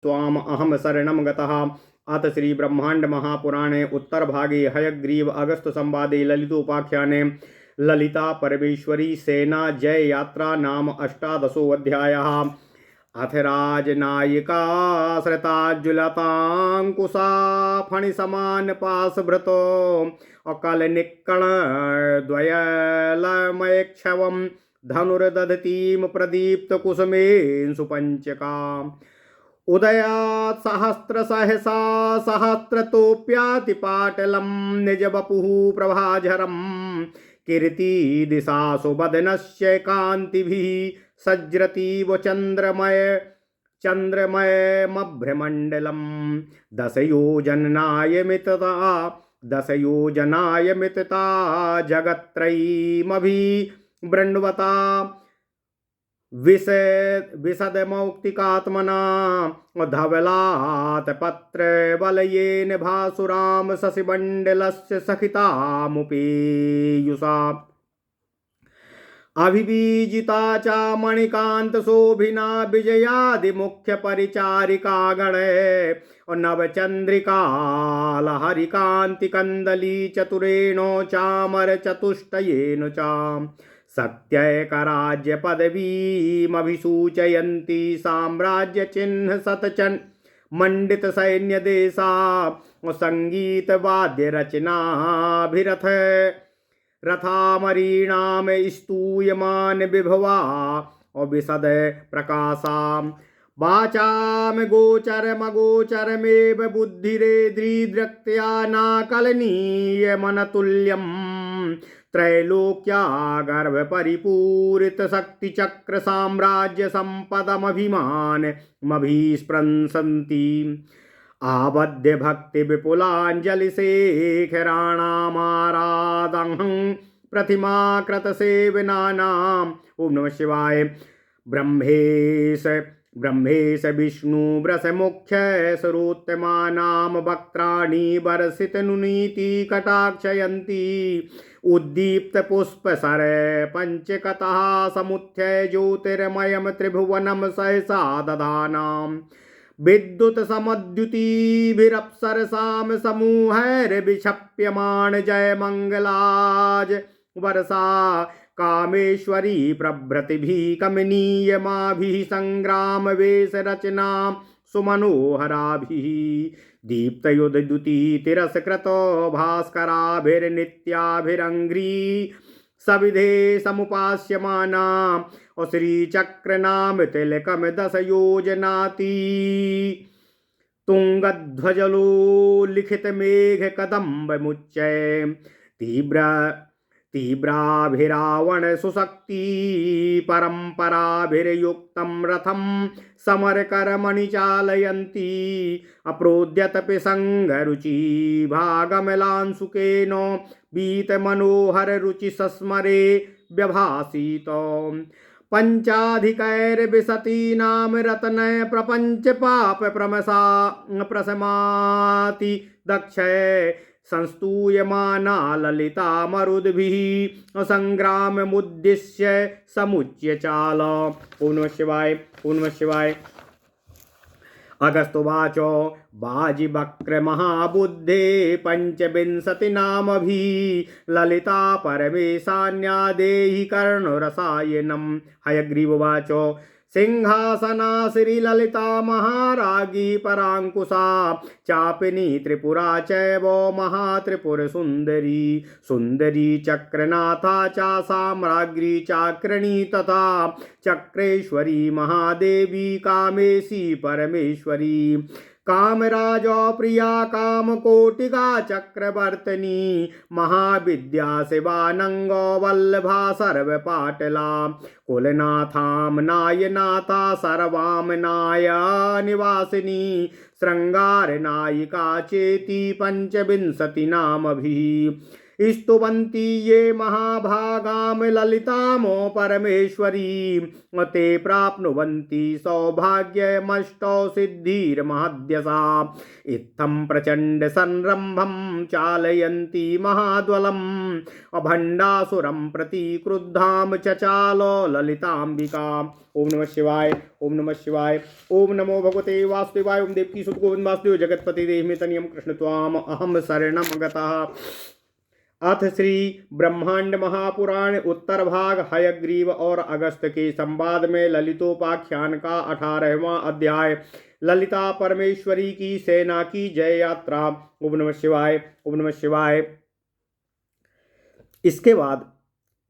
त्वाम अहम शरणं गतः। अथ श्री ब्रह्मांड महापुराणे उत्तर भागे हयग्रीव अगस्त संवादे ललितोपाख्याने ललिता परमेश्वरी सेना जय यात्रा नाम अष्टादशोऽध्यायः। अथ राजनायिका श्रताजुलतांकुशा फणिसमानपाशभृतो अकलनिक्कण द्वयलमयक्षवं धनुर्दधतीं प्रदीप्तकुसुमेन सुपञ्चका उदयात् सहस्रसहसा सहस्रतोप्यातिपाटलं निजवपुः प्रभाझरं कीर्तिदिशासु वदनस्य कान्तिभिः सज्जतीव चन्द्रमयमभ्रमण्डलं दशयोजनायमितता जगत्त्रयीमभिवृण्वता विशदमौक्तिकात्मना धवलात् पत्रवलयेन भासुरां शशिमण्डलस्य सखितामुपेयुषा अभिबीजिता च मणिकान्तशोभिना विजयादिमुख्यपरिचारिकागणे नवचन्द्रिकालहरिकान्तिकन्दली चतुरेण चामरचतुष्टयेन च सत्यैकराज्यपदवीमभिसूचयन्ती साम्राज्यचिह्न शतचन् मण्डितसैन्यदेशा सङ्गीतवाद्यरचनाभिरथ रथामरीणां स्तूयमान विभवा विशद प्रकाशां वाचां गोचरमगोचरमेव बुद्धिरेद्रिदृक्त्या नाकलनीयमनतुल्यं त्रैलोक्या गर्भपरिपूरितशक्तिचक्र साम्राज्य सम्पदमभिमानमभिस्पृशन्ति आबद्ध भक्ति विपुलाञ्जलिशेखराणामाराधं प्रतिमाकृत सेवनानाम् ओम नमः शिवाय। ब्रह्मेश विष्णु वृषमुख्य सरोत्तमानां वक्त्राणि वर्षितनुनीति कटाक्षयन्ति उद्दीप्त पुष्पसर पंचकतः समुत्थ्य ज्योतिर्मयं त्रिभुवनं सहसा दधानाम् विद्युत समद्युतिभिरप्सरसां समूहैर्विक्षप्यमाण जय मंगलाज वर्षा कामेश्वरी प्रभृतिभिः कमनीयमाभिः संग्राम वेश रचना सुमनोहराभिः दीप्तयुधद्युति तिरस्कृतो भास्कराभिर्नित्याभिरङ्घ्री सविधे समुपास्यमाना और श्री चक्र नाम तिलकम 10 योजनाती तुंगध्वजलो लिखित मेघ कदम्ब मुच्चय तीव्राभिरावण सुशक्ति परंपराभिर्युक्तं रथं समरकर्मणि चालयन्ति अप्रोद्यतपि संगरुचि भागमलांसुकेन बीत मनोहर रुचि सस्मरे व्यभासितो पंचाधिकैर्विशतीनां रत्नय प्रपंच पाप प्रशमाति दक्षय संस्तूयमाना ललिता मरुद्भिः संग्राममुद्दिश्य समुच्य चाल। ओम नमः शिवाय ओम नमः शिवाय। अगस्त्युवाच बाजिवक्र महाबुद्धे पंचविंशति नामभिः ललिता परमेशान्या देहि कर्णरसायनं। हयग्रीवोवाच सिंहासना श्रीललिता महारागी परांकुशा चापिनी त्रिपुरा चैव महात्रिपुरसुन्दरी सुन्दरी चक्रनाथा चा साम्राज्ञी चाक्रणी तथा चक्रेश्वरी महादेवी कामेशी परमेश्वरी कामराजो प्रिया कामकोटिका चक्रवर्तिनी महाविद्या शिवानंगो वल्लभा सर्वपाटला कुलनाथां नायनाथा सर्वामनाया निवासिनी श्रृंगार नायिका चेति पंचविंशति नामभिः स्तुवन्ति ये महाभागां ललितामो परमेश्वरी ते प्राप्नुवन्ति सौभाग्यमष्टौ सिद्धिर्महद्यसा इत्थं प्रचण्ड संरम्भं चालयन्ति महाद्वलम् अभण्डासुरं प्रति क्रुद्धां चचालो ललिताम्बिका। ओम नमः शिवाय, ओम नमः शिवाय, ओम नमो भगवते वासुदेवाय। ओम देवकी सुत गोविंद वासुदेव जगतपति देहि तनियम कृष्ण त्वाम अहम शरणम गतः। अथ श्री ब्रह्मांड महापुराण उत्तर भाग हयग्रीव और अगस्त के संवाद में ललितोपाख्यान का 18वां अध्याय ललिता परमेश्वरी की सेना की जय यात्रा। ओम नमः शिवाय, ओम नमः शिवाय। इसके बाद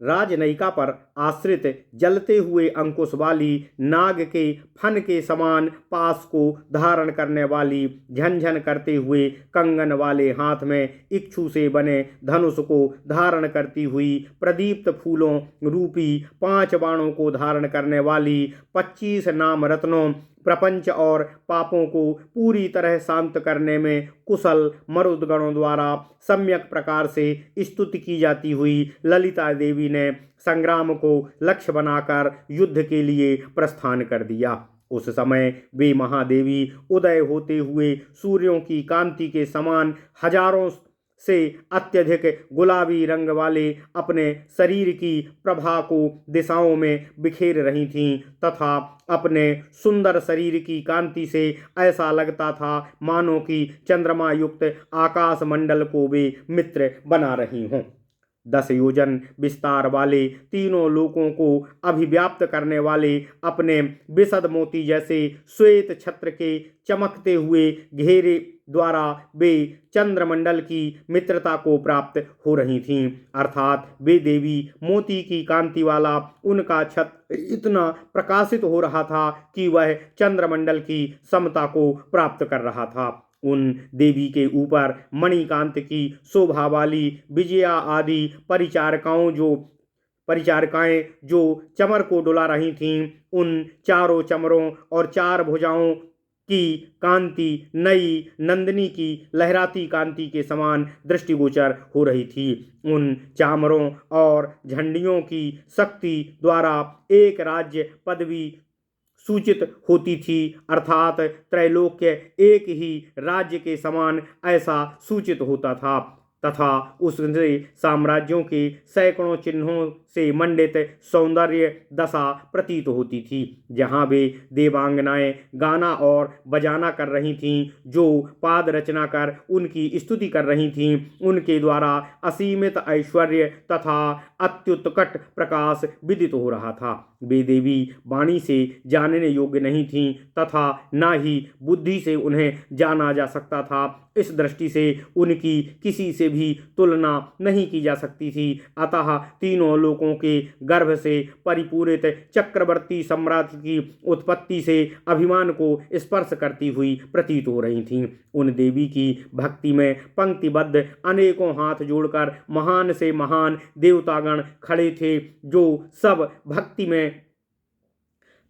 राजनयिका पर आश्रित जलते हुए अंकुश वाली नाग के फन के समान पास को धारण करने वाली झनझन करते हुए कंगन वाले हाथ में इक्षु से बने धनुष को धारण करती हुई प्रदीप्त फूलों रूपी 5 बाणों को धारण करने वाली 25 नाम रत्नों प्रपंच और पापों को पूरी तरह शांत करने में कुशल मरुदगणों द्वारा सम्यक प्रकार से स्तुति की जाती हुई ललिता देवी ने संग्राम को लक्ष्य बनाकर युद्ध के लिए प्रस्थान कर दिया। उस समय वे महादेवी उदय होते हुए सूर्यों की कांति के समान हजारों से अत्यधिक गुलाबी रंग वाले अपने शरीर की प्रभा को दिशाओं में बिखेर रही थीं तथा अपने सुंदर शरीर की कांति से ऐसा लगता था मानो कि चंद्रमा युक्त आकाश मंडल को वे मित्र बना रही हों। 10 योजन विस्तार वाले तीनों लोकों को अभिव्याप्त करने वाले अपने विशद मोती जैसे श्वेत छत्र के चमकते हुए घेरे द्वारा वे चंद्रमंडल की मित्रता को प्राप्त हो रही थीं। अर्थात वे देवी मोती की कांति वाला उनका छत्र इतना प्रकाशित हो रहा था कि वह चंद्रमंडल की समता को प्राप्त कर रहा था। उन देवी के ऊपर मणिकांत की शोभा वाली विजया आदि परिचारिकाएं जो चमर को डुला रही थीं, उन चारों चमरों और 4 भुजाओं की कांति नई नंदिनी की लहराती कांति के समान दृष्टिगोचर हो रही थी। उन चामरों और झंडियों की शक्ति द्वारा एक राज्य पदवी सूचित होती थी, अर्थात त्रैलोक्य एक ही राज्य के समान ऐसा सूचित होता था तथा उससे साम्राज्यों के सैकड़ों चिन्हों से मंडित सौंदर्य दशा प्रतीत होती थी। जहाँ वे देवांगनाएं गाना और बजाना कर रही थीं, जो पाद रचना कर उनकी स्तुति कर रही थीं, उनके द्वारा असीमित ऐश्वर्य तथा अत्युत्कट प्रकाश विदित हो रहा था। वे देवी वाणी से जानने योग्य नहीं थीं तथा न ही बुद्धि से उन्हें जाना जा सकता था। इस दृष्टि से उनकी किसी से भी तुलना नहीं की जा सकती थी। अतः तीनों लोकों के गर्भ से परिपूरित चक्रवर्ती सम्राट की उत्पत्ति से अभिमान को स्पर्श करती हुई प्रतीत हो रही थीं। उन देवी की भक्ति में पंक्तिबद्ध अनेकों हाथ जोड़कर महान से महान देवतागण खड़े थे, जो सब भक्ति में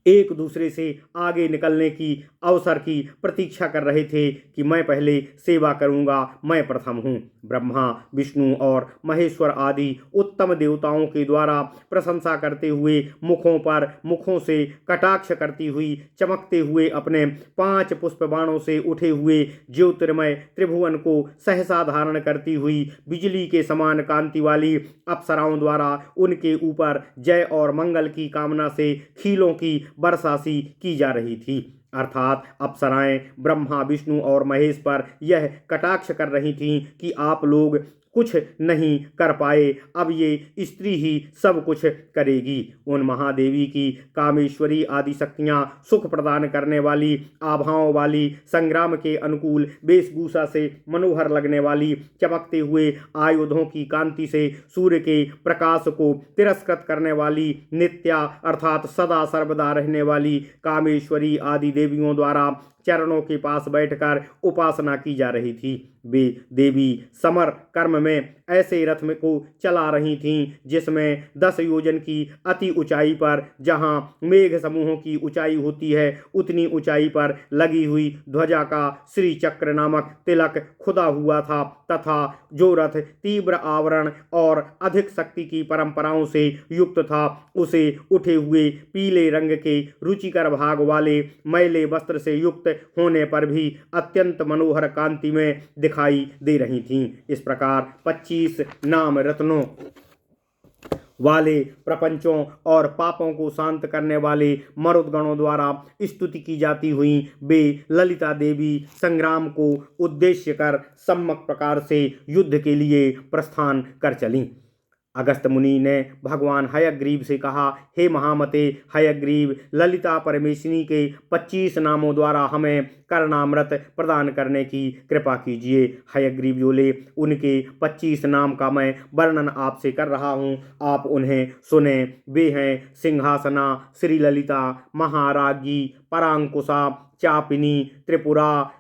एक दूसरे से आगे निकलने की अवसर की प्रतीक्षा कर रहे थे कि मैं पहले सेवा करूंगा, मैं प्रथम हूँ। ब्रह्मा, विष्णु और महेश्वर आदि उत्तम देवताओं के द्वारा प्रशंसा करते हुए मुखों से कटाक्ष करती हुई चमकते हुए अपने 5 पुष्प बाणों से उठे हुए ज्योतिर्मय त्रिभुवन को सहसा धारण करती हुई बिजली के समान कांति वाली अप्सराओं द्वारा उनके ऊपर जय और मंगल की कामना से खीलों की बरसासी की जा रही थी। अर्थात अप्सराएं ब्रह्मा, विष्णु और महेश पर यह कटाक्ष कर रही थीं कि आप लोग कुछ नहीं कर पाए, अब ये स्त्री ही सब कुछ करेगी। उन महादेवी की कामेश्वरी आदि शक्तियाँ सुख प्रदान करने वाली, आभाओं वाली, संग्राम के अनुकूल वेशभूषा से मनोहर लगने वाली, चमकते हुए आयुधों की कांति से सूर्य के प्रकाश को तिरस्कृत करने वाली, नित्या अर्थात सदा सर्वदा रहने वाली कामेश्वरी आदि देवियों द्वारा चरणों के पास बैठकर उपासना की जा रही थी। वे देवी समर कर्म में ऐसे रथ में को चला रही थीं जिसमें 10 योजन की अति ऊंचाई पर, जहां मेघ समूहों की ऊंचाई होती है, उतनी ऊंचाई पर लगी हुई ध्वजा का श्री चक्र नामक तिलक खुदा हुआ था, तथा जो रथ तीव्र आवरण और अधिक शक्ति की परंपराओं से युक्त था, उसे उठे हुए पीले रंग के रुचिकर भाग वाले मैले वस्त्र से युक्त होने पर भी अत्यंत मनोहर कांति में दिखाई दे रही थीं। इस प्रकार 25 नाम रत्नों वाले प्रपंचों और पापों को शांत करने वाले मरुदगणों द्वारा स्तुति की जाती हुई वे ललिता देवी संग्राम को उद्देश्य कर सम्यक प्रकार से युद्ध के लिए प्रस्थान कर चलीं। अगस्त मुनि ने भगवान हयग्रीव से कहा, हे महामते हयग्रीव, ललिता परमेशिनी के 25 नामों द्वारा हमें कर्णामृत प्रदान करने की कृपा कीजिए। हयग्रीव बोले, उनके 25 नाम का मैं वर्णन आपसे कर रहा हूँ, आप उन्हें सुने। वे हैं सिंहासना, श्री ललिता, महारागी, परांकुशा, चापिनी, त्रिपुरा,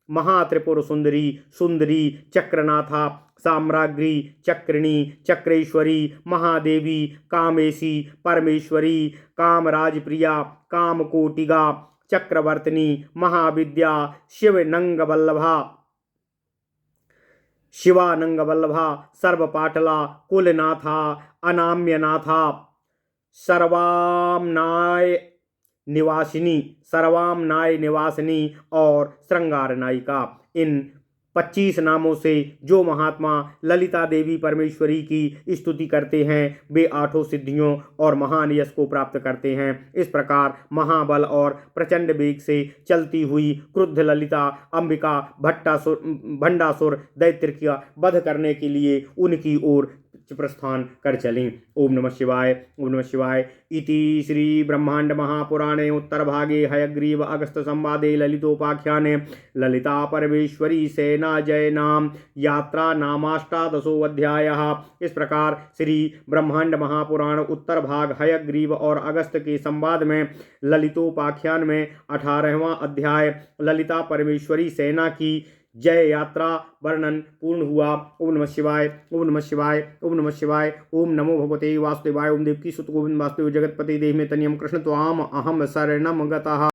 महात्रिपुर सुंदरी, सुंदरी, चक्रनाथा, साम्राज्ञी, चक्रिणी, चक्रेश्वरी, महादेवी, कामेशी, परमेश्वरी, कामराजप्रिया, कामकोटिगा, चक्रवर्तिनी, महाविद्या, शिवानंगवल्लभा, सर्वपाटला, कुलनाथा, अनाम्यनाथा, सर्वामनाय निवासिनी और श्रृंगार नायिका। इन 25 नामों से जो महात्मा ललिता देवी परमेश्वरी की स्तुति करते हैं, वे 8 सिद्धियों और महान यश को प्राप्त करते हैं। इस प्रकार महाबल और प्रचंड वेग से चलती हुई क्रुद्ध ललिता अंबिका भंडासुर दैत्य का वध करने के लिए उनकी ओर प्रस्थान कर चलें। ओम नमः शिवाय। ओम नमः शिवाय। इति श्री ब्रह्मांड महापुराणे उत्तर भागे हयग्रीव अगस्त संवादे ललितोपाख्याने ललिता परमेश्वरी सेना जय नाम यात्रा नामाष्टादशो अध्यायः। इस प्रकार श्री ब्रह्मांड महापुराण उत्तर भाग हयग्रीव और अगस्त के संवाद में ललितोपाख्यान में 18वां अध्याय ललिता परमेश्वरी सेना की जय यात्रा वर्णन पूर्ण हुआ। ओम नमः शिवाय। ओम नमः शिवाय। ओम नमः शिवाय। ओम नमो भगवते वासुदेवाय। ओम देवकी सुत गोविंद वासुदेव जगतपति देह में तनियम कृष्ण त्वाम अहम शरणम गतः।